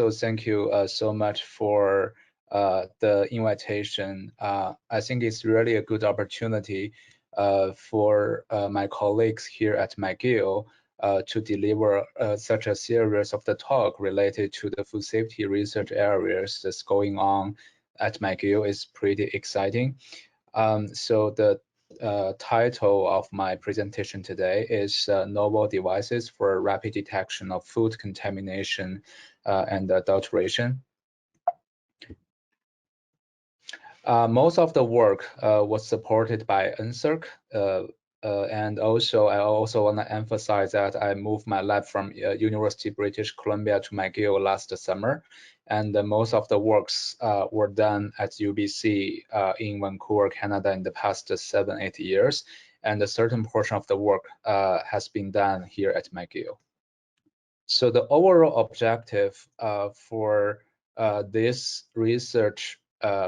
So thank you so much for the invitation. I think it's really a good opportunity for my colleagues here at McGill to deliver such a series of the talk related to the food safety research areas that's going on at McGill. Is pretty exciting. So the title of my presentation today is Novel Devices for Rapid Detection of Food Contamination and Adulteration. Most of the work was supported by NSERC, and also I also want to emphasize that I moved my lab from University of British Columbia to McGill last summer, and most of the works were done at UBC in Vancouver, Canada in the past 7-8 years, and a certain portion of the work has been done here at McGill. So the overall objective for this research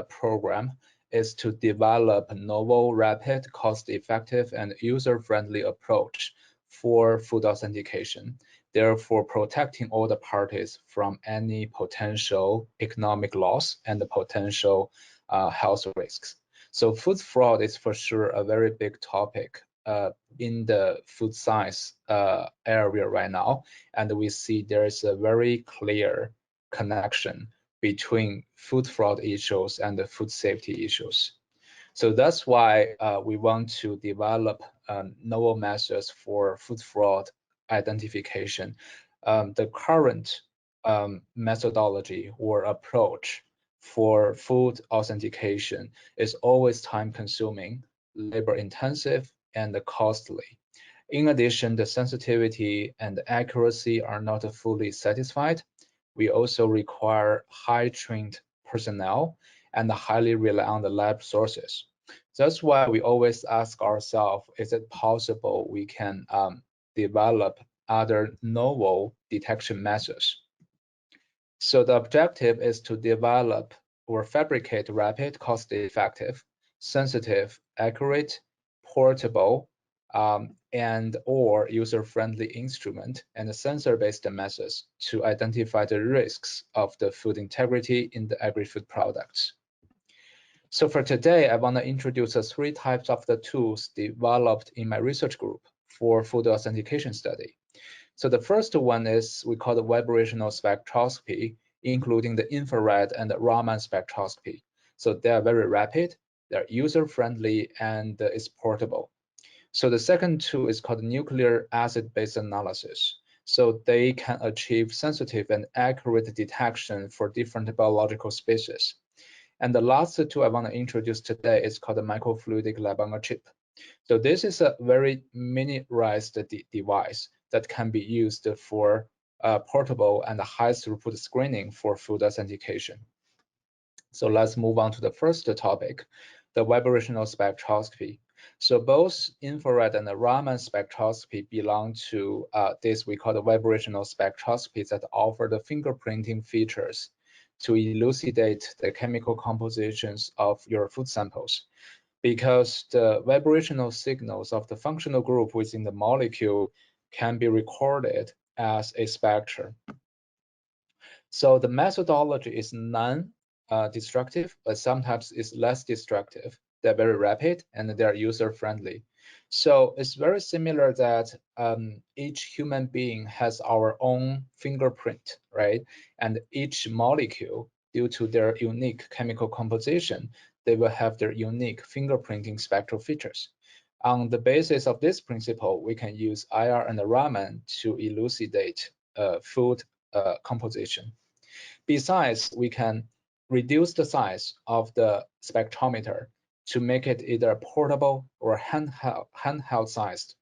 program is to develop a novel, rapid, cost-effective, and user-friendly approach for food authentication, therefore protecting all the parties from any potential economic loss and the potential health risks. So food fraud is for sure a very big topic in the food science area right now, and we see there is a very clear connection between food fraud issues and the food safety issues. So that's why we want to develop novel methods for food fraud identification. The current methodology or approach for food authentication is always time-consuming, labor-intensive, and costly. In addition, the sensitivity and accuracy are not fully satisfied. We also require high-trained personnel and highly rely on the lab sources. That's why we always ask ourselves, is it possible we can develop other novel detection methods? So the objective is to develop or fabricate rapid, cost-effective, sensitive, accurate, portable, and or user-friendly instrument and sensor-based methods to identify the risks of the food integrity in the agri-food products. So for today, I want to introduce the 3 types of the tools developed in my research group for food authentication study. So the first one is we call the vibrational spectroscopy, including the infrared and the Raman spectroscopy. So they are very rapid, they're user-friendly, and it's portable. So the second tool is called nucleic acid-based analysis. So they can achieve sensitive and accurate detection for different biological species. And the last tool I want to introduce today is called the microfluidic lab on a chip. So this is a very miniaturized device that can be used for portable and high throughput screening for food authentication. So let's move on to the first topic, the vibrational spectroscopy. So both infrared and the Raman spectroscopy belong to this we call the vibrational spectroscopy that offer the fingerprinting features to elucidate the chemical compositions of your food samples, because the vibrational signals of the functional group within the molecule can be recorded as a spectrum. So the methodology is non-destructive, but sometimes it's less destructive. They're very rapid and they're user-friendly. So it's very similar that each human being has our own fingerprint, right? And each molecule, due to their unique chemical composition, they will have their unique fingerprinting spectral features. On the basis of this principle, we can use IR and Raman to elucidate food composition. Besides, we can reduce the size of the spectrometer to make it either portable or handheld sized.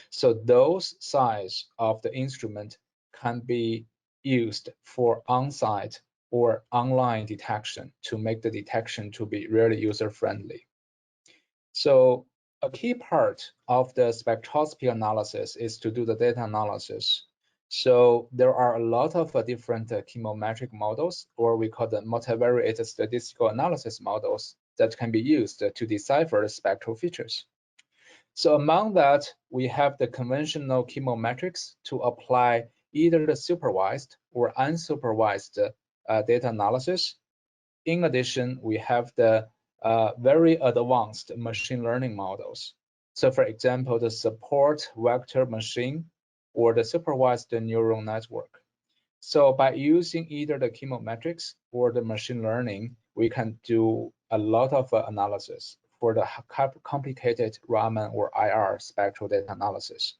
So those size of the instrument can be used for on-site or online detection to make the detection to be really user-friendly. So a key part of the spectroscopy analysis is to do the data analysis. So there are a lot of different chemometric models, or we call them multivariate statistical analysis models, that can be used to decipher the spectral features. So among that, we have the conventional chemometrics to apply either the supervised or unsupervised data analysis. In addition, we have the very advanced machine learning models. So for example, the support vector machine or the supervised neural network. So by using either the chemometrics or the machine learning, we can do a lot of analysis for the complicated Raman or IR spectral data analysis.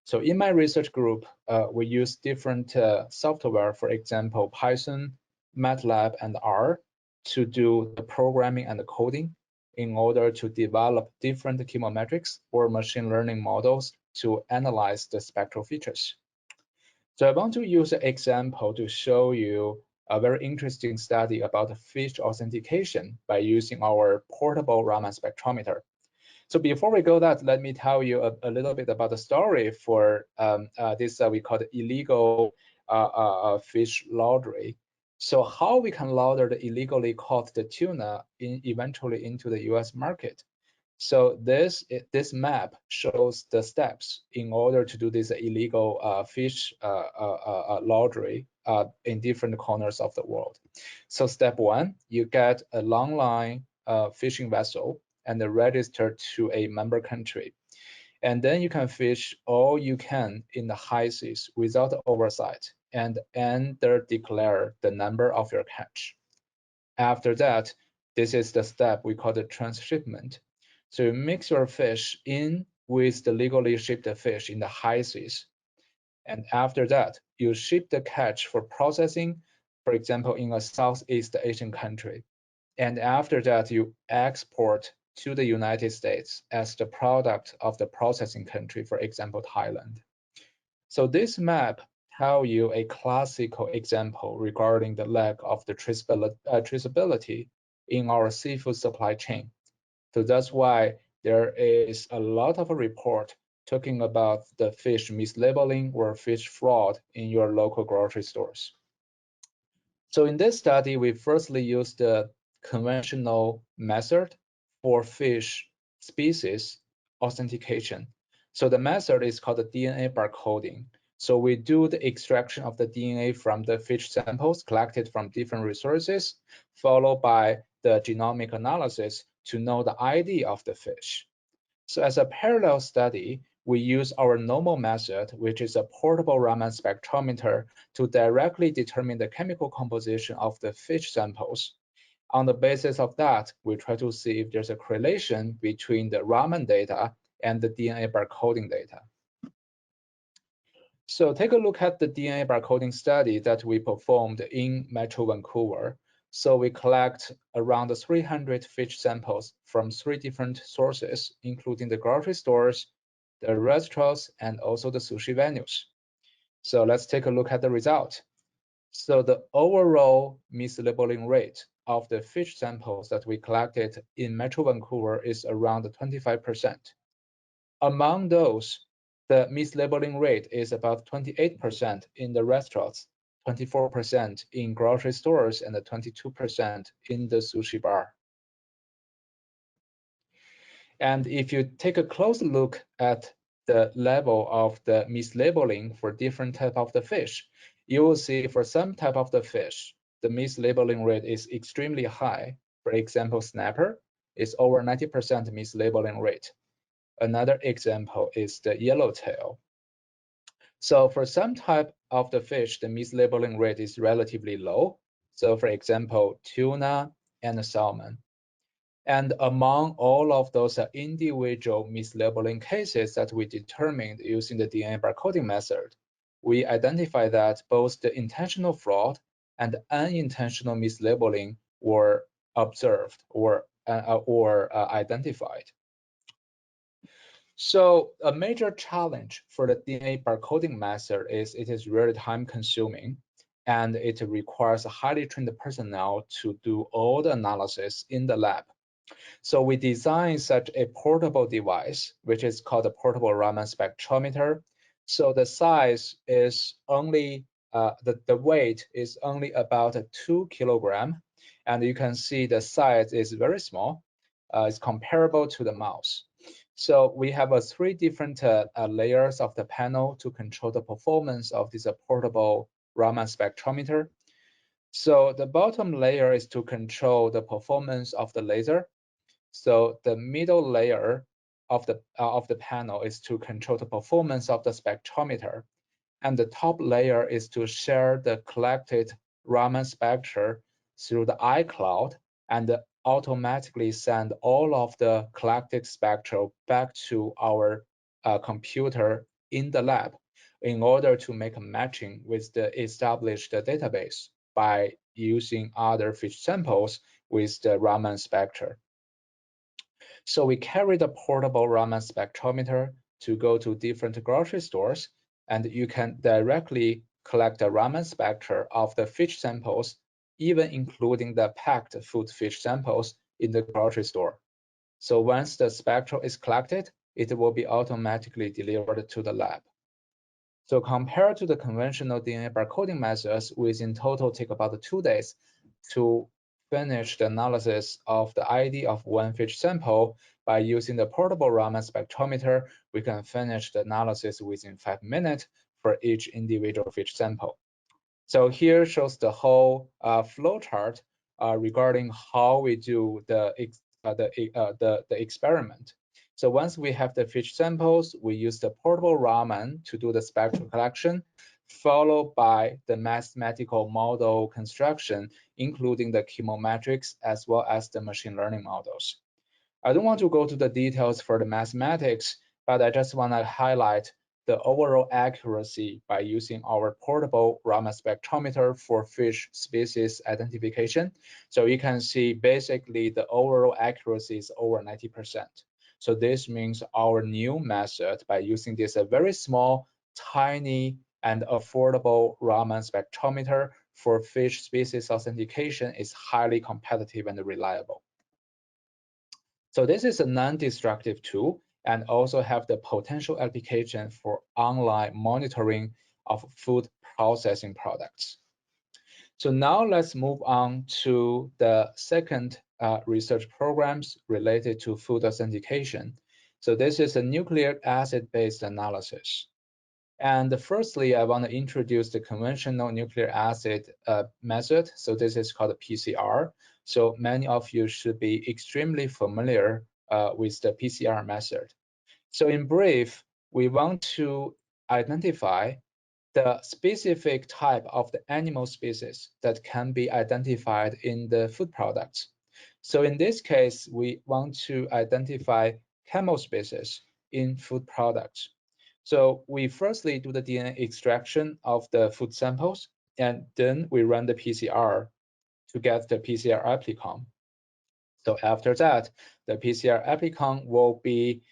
So in my research group, we use different software, for example, Python, MATLAB, and R to do the programming and the coding in order to develop different chemometrics or machine learning models to analyze the spectral features. So I want to use an example to show you a very interesting study about fish authentication by using our portable Raman spectrometer. So before we go that, let me tell you a little bit about the story for this we call it illegal fish laundry. So how we can launder the illegally caught the tuna eventually into the US market. So this map shows the steps in order to do this illegal fish laundry in different corners of the world. So step one, you get a long line fishing vessel and register to a member country. And then you can fish all you can in the high seas without oversight and declare the number of your catch. After that, this is the step we call the transshipment. So you mix your fish in with the legally shipped fish in the high seas. And after that, you ship the catch for processing, for example, in a Southeast Asian country. And after that, you export to the United States as the product of the processing country, for example, Thailand. So this map tells you a classical example regarding the lack of the traceability in our seafood supply chain. So that's why there is a lot of a report talking about the fish mislabeling or fish fraud in your local grocery stores. So in this study, we firstly used the conventional method for fish species authentication. So the method is called the DNA barcoding. So we do the extraction of the DNA from the fish samples collected from different resources, followed by the genomic analysis to know the ID of the fish. So as a parallel study, we use our normal method, which is a portable Raman spectrometer, to directly determine the chemical composition of the fish samples. On the basis of that, we try to see if there's a correlation between the Raman data and the DNA barcoding data. So take a look at the DNA barcoding study that we performed in Metro Vancouver. So we collect around 300 fish samples from 3 different sources, including the grocery stores, the restaurants, and also the sushi venues. So let's take a look at the result. So the overall mislabeling rate of the fish samples that we collected in Metro Vancouver is around 25%. Among those, the mislabeling rate is about 28% in the restaurants, 24% in grocery stores, and 22% in the sushi bar. And if you take a close look at the level of the mislabeling for different type of the fish, you will see for some type of the fish, the mislabeling rate is extremely high. For example, snapper is over 90% mislabeling rate. Another example is the yellowtail. So for some type of the fish, the mislabeling rate is relatively low. So for example, tuna and salmon. And among all of those individual mislabeling cases that we determined using the DNA barcoding method, we identify that both the intentional fraud and unintentional mislabeling were observed or identified. So a major challenge for the DNA barcoding method is it is very time consuming and it requires a highly trained personnel to do all the analysis in the lab. So we designed such a portable device, which is called a portable Raman spectrometer. So the size is only, the weight is only about 2 kilograms. And you can see the size is very small. It's comparable to the mouse. So we have 3 different layers of the panel to control the performance of this portable Raman spectrometer. So the bottom layer is to control the performance of the laser. So the middle layer of the panel is to control the performance of the spectrometer. And the top layer is to share the collected Raman spectra through the iCloud and automatically send all of the collected spectra back to our computer in the lab in order to make a matching with the established database by using other fish samples with the Raman spectra. So we carry the portable Raman spectrometer to go to different grocery stores, and you can directly collect the Raman spectra of the fish samples, even including the packed food fish samples in the grocery store. So once the spectrum is collected, it will be automatically delivered to the lab. So compared to the conventional DNA barcoding methods, which in total take about 2 days to finish the analysis of the ID of one fish sample, by using the portable Raman spectrometer, we can finish the analysis within 5 minutes for each individual fish sample. So here shows the whole flow chart regarding how we do the experiment. So once we have the fish samples, we use the portable Raman to do the spectral collection, followed by the mathematical model construction, including the chemometrics as well as the machine learning models. I don't want to go to the details for the mathematics, but I just want to highlight the overall accuracy by using our portable Raman spectrometer for fish species identification. So you can see basically the overall accuracy is over 90%. So this means our new method, by using this very small, tiny, and affordable Raman spectrometer for fish species authentication, is highly competitive and reliable. So this is a non-destructive tool and also have the potential application for online monitoring of food processing products. So now let's move on to the second research programs related to food authentication. So this is a nucleic acid-based analysis. And firstly, I want to introduce the conventional nucleic acid method. So this is called PCR. So many of you should be extremely familiar with the PCR method. So in brief, we want to identify the specific type of the animal species that can be identified in the food products. So in this case, we want to identify camel species in food products. So we firstly do the DNA extraction of the food samples, and then we run the PCR to get the PCR applicon. So after that, the PCR applicon will be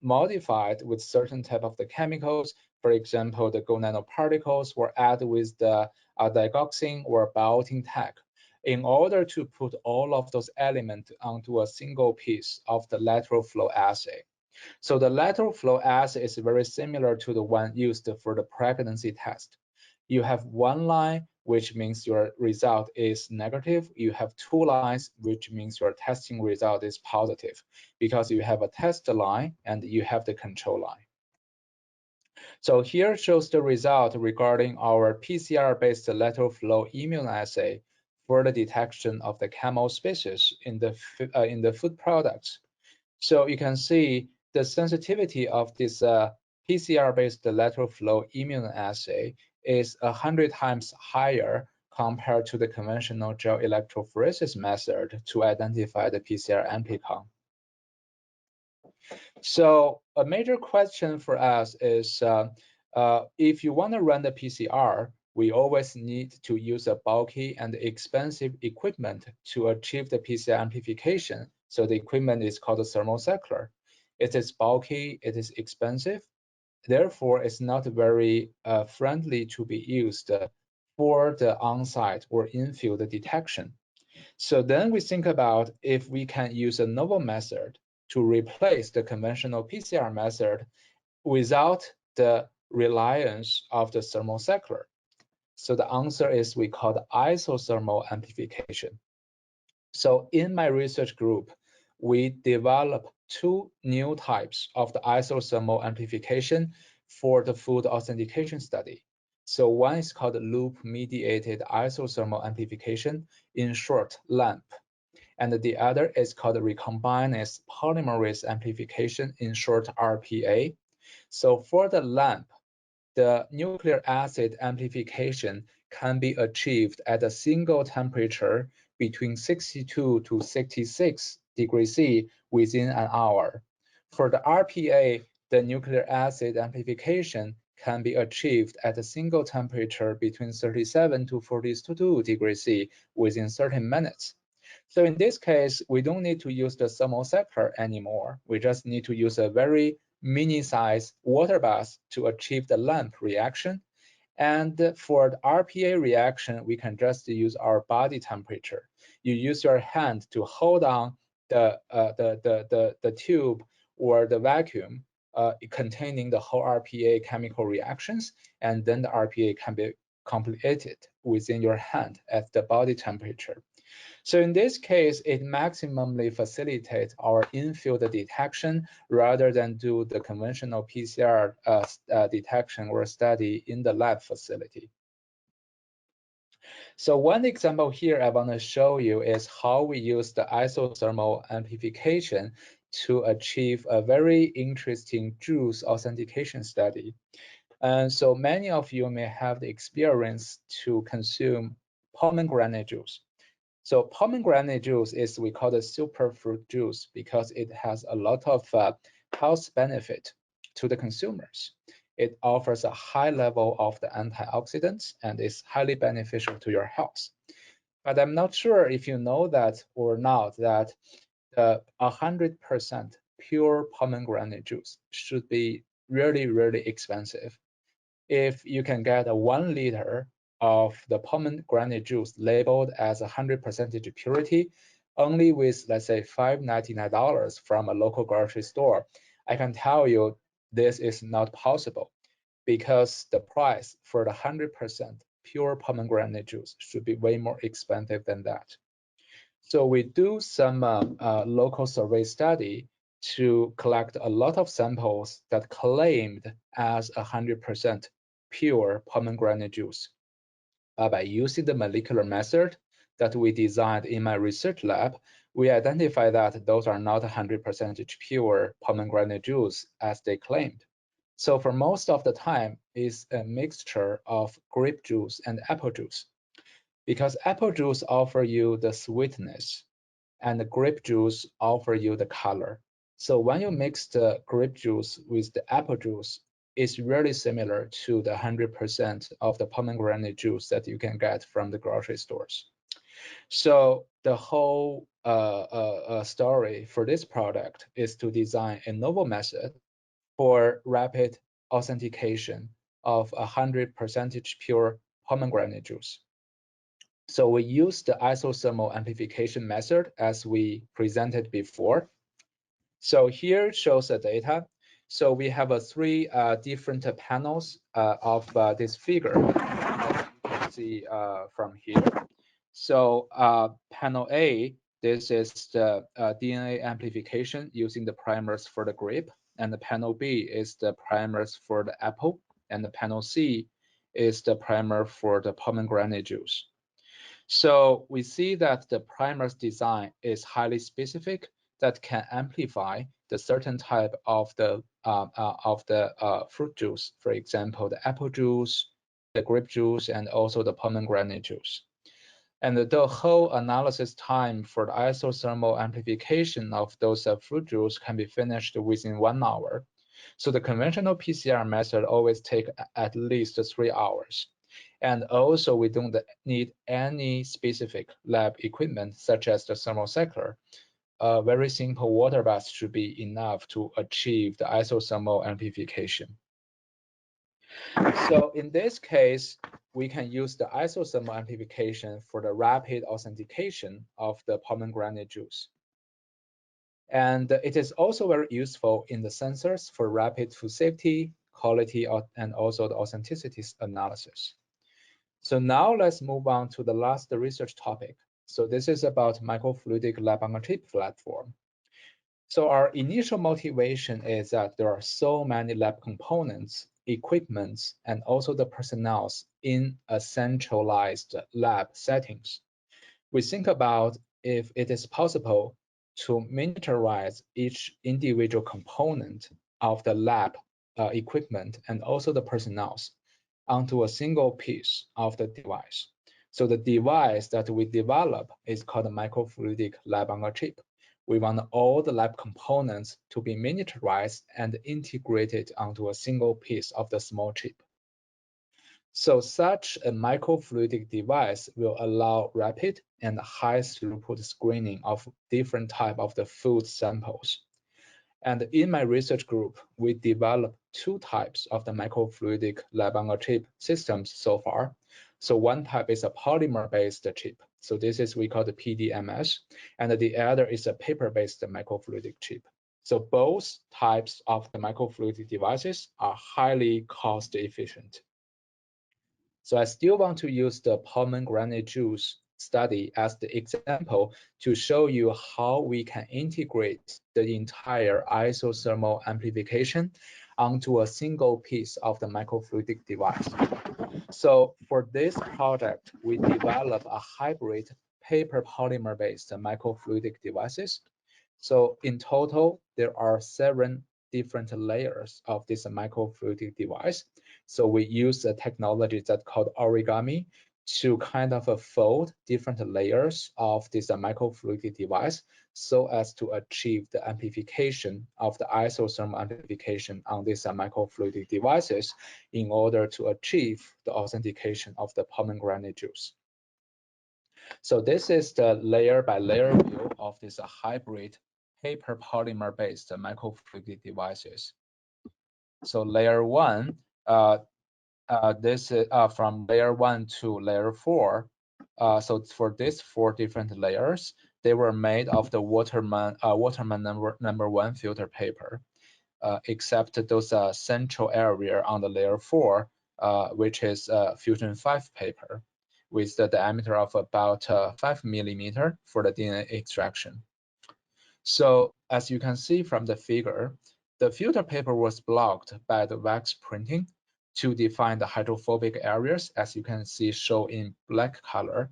modified with certain type of the chemicals. For example, the gold nanoparticles were added with the digoxin or biotin tag in order to put all of those elements onto a single piece of the lateral flow assay. So the lateral flow assay is very similar to the one used for the pregnancy test. You have one line, which means your result is negative. You have two lines, which means your testing result is positive, because you have a test line and you have the control line. So here shows the result regarding our PCR-based lateral flow immunoassay for the detection of the camel species in the food products. So you can see the sensitivity of this PCR-based lateral flow immunoassay is 100 times higher compared to the conventional gel electrophoresis method to identify the PCR amplicon. So a major question for us is, if you want to run the PCR, we always need to use a bulky and expensive equipment to achieve the PCR amplification. So the equipment is called a thermocycler. It is bulky, it is expensive, therefore it's not very friendly to be used for the on-site or in-field detection. So then we think about if we can use a novel method to replace the conventional PCR method without the reliance of the thermocycler. So the answer is we call the isothermal amplification. So in my research group, we developed two new types of the isothermal amplification for the food authentication study. So one is called loop-mediated isothermal amplification, in short, LAMP. And the other is called recombinant polymerase amplification, in short, RPA. So for the LAMP, the nucleic acid amplification can be achieved at a single temperature between 62 to 66 degrees C within an hour. For the RPA, the nucleic acid amplification can be achieved at a single temperature between 37 to 42 degrees C within 30 minutes. So in this case, we don't need to use the thermocycler anymore. We just need to use a very mini-size water bath to achieve the LAMP reaction. And for the RPA reaction, we can just use our body temperature. You use your hand to hold on the tube or the vacuum containing the whole RPA chemical reactions, and then the RPA can be completed within your hand at the body temperature. So in this case, it maximally facilitates our in-field detection rather than do the conventional PCR detection or study in the lab facility. So one example here I want to show you is how we use the isothermal amplification to achieve a very interesting juice authentication study. And so many of you may have the experience to consume pomegranate juice. So pomegranate juice is, we call it superfruit juice because it has a lot of health benefit to the consumers. It offers a high level of the antioxidants and is highly beneficial to your health. But I'm not sure if you know that or not, that the 100% pure pomegranate juice should be really, really expensive. If you can get a 1 liter of the pomegranate juice labeled as 100% purity, only with, let's say, $5.99 from a local grocery store, I can tell you this is not possible because the price for the 100% pure pomegranate juice should be way more expensive than that. So we do some local survey study to collect a lot of samples that claimed as 100% pure pomegranate juice. By using the molecular method that we designed in my research lab, we identify that those are not 100% pure pomegranate juice as they claimed. So for most of the time, it's a mixture of grape juice and apple juice, because apple juice offer you the sweetness and the grape juice offer you the color. So when you mix the grape juice with the apple juice, it's really similar to the 100% of the pomegranate juice that you can get from the grocery stores. So the whole story for this product is to design a novel method for rapid authentication of 100% pure pomegranate juice. So we use the isothermal amplification method as we presented before. So here shows the data. So we have three different panels of this figure, as you can see from here. So panel A, this is the DNA amplification using the primers for the grape, and the panel B is the primers for the apple, and the panel C is the primer for the pomegranate juice. So we see that the primer's design is highly specific that can amplify the certain type of the fruit juice, for example, the apple juice, the grape juice, and also the pomegranate juice. And the whole analysis time for the isothermal amplification of those fruit juice can be finished within 1 hour. So the conventional PCR method always take at least 3 hours. And also, we don't need any specific lab equipment such as the thermocycler. A very simple water bath should be enough to achieve the isothermal amplification. So in this case, we can use the isothermal amplification for the rapid authentication of the pomegranate juice. And it is also very useful in the sensors for rapid food safety, quality, and also the authenticity analysis. So now let's move on to the last research topic. So this is about microfluidic lab-on-a-chip platform. So our initial motivation is that there are so many lab components equipments, and also the personnel in a centralized lab settings. We think about if it is possible to miniaturize each individual component of the lab equipment and also the personnel onto a single piece of the device. So the device that we develop is called a microfluidic lab on a chip. We want all the lab components to be miniaturized and integrated onto a single piece of the small chip. So such a microfluidic device will allow rapid and high throughput screening of different type of the food samples. And in my research group, we developed two types of the microfluidic lab-on-a-chip systems so far. So one type is a polymer-based chip. So this is we call the PDMS, and the other is a paper-based microfluidic chip. So both types of the microfluidic devices are highly cost efficient. So I still want to use the pomegranate juice study as the example to show you how we can integrate the entire isothermal amplification onto a single piece of the microfluidic device. So for this project, we develop a hybrid paper polymer-based microfluidic devices. So in total, there are 7 different layers of this microfluidic device. So we use a technology that's called origami to kind of fold different layers of this microfluidic device so as to achieve the amplification of the isothermal amplification on these microfluidic devices in order to achieve the authentication of the pomegranate juice. So this is the layer by layer view of this hybrid paper polymer based microfluidic devices. So layer 1, this is from layer 1 to layer 4. So for these 4 different layers, they were made of the Waterman number 1 filter paper, except those central area on the layer 4, which is fusion 5 paper, with the diameter of about 5 millimeter for the DNA extraction. So as you can see from the figure, the filter paper was blocked by the wax printing to define the hydrophobic areas, as you can see shown in black color.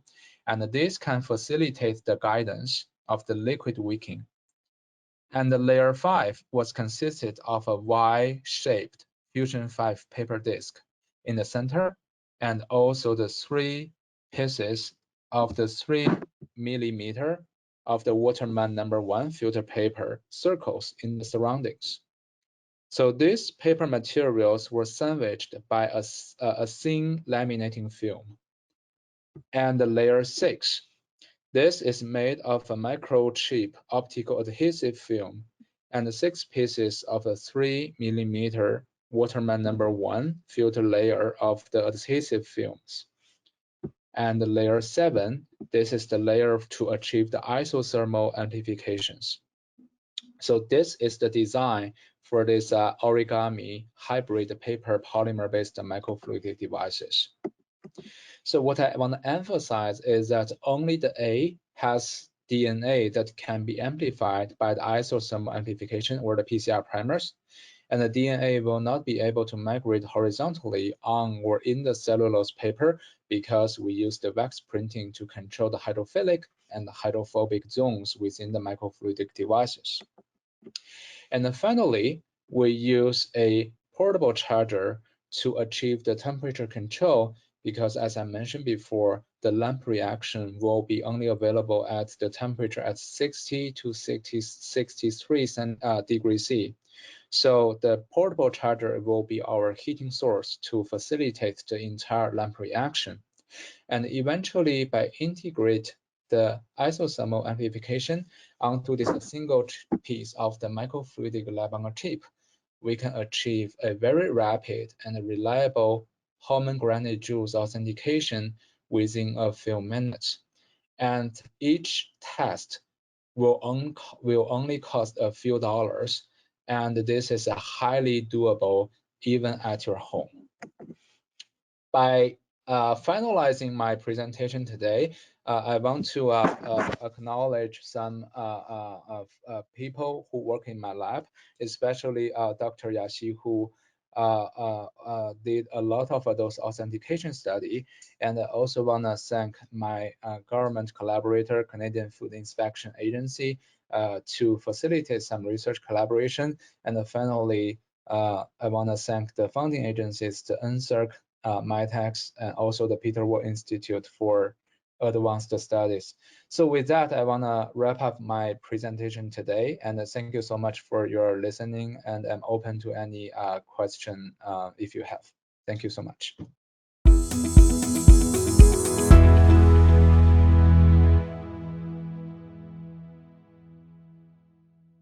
And this can facilitate the guidance of the liquid wicking. And the layer 5 was consisted of a Y-shaped fusion 5 paper disc in the center, and also the 3 pieces of the 3 millimeter of the Waterman number 1 filter paper circles in the surroundings. So these paper materials were sandwiched by a thin laminating film. And the layer 6, this is made of a microchip optical adhesive film and 6 pieces of a 3 millimeter Waterman number 1 filter layer of the adhesive films. And the layer 7, this is the layer to achieve the isothermal amplifications. So this is the design for this origami hybrid paper polymer-based microfluidic devices. So what I want to emphasize is that only the A has DNA that can be amplified by the isothermal amplification or the PCR primers, and the DNA will not be able to migrate horizontally on or in the cellulose paper because we use the wax printing to control the hydrophilic and the hydrophobic zones within the microfluidic devices. And then finally, we use a portable charger to achieve the temperature control because, as I mentioned before, the lamp reaction will be only available at the temperature at 60 to 63 degrees C. So the portable charger will be our heating source to facilitate the entire lamp reaction. And eventually, by integrate the isothermal amplification onto this single piece of the microfluidic lab on a chip, we can achieve a very rapid and reliable pomegranate juice authentication within a few minutes. And each test will only cost a few dollars, and this is a highly doable even at your home. By finalizing my presentation today, I want to acknowledge some people who work in my lab, especially Dr. Yashi, who did a lot of those authentication study. And I also want to thank my government collaborator, Canadian Food Inspection Agency, to facilitate some research collaboration. And finally, I want to thank the funding agencies, the NSERC, MITEX, and also the Peter Ward Institute for advanced studies. So with that, I want to wrap up my presentation today. And thank you so much for your listening. And I'm open to any question if you have. Thank you so much.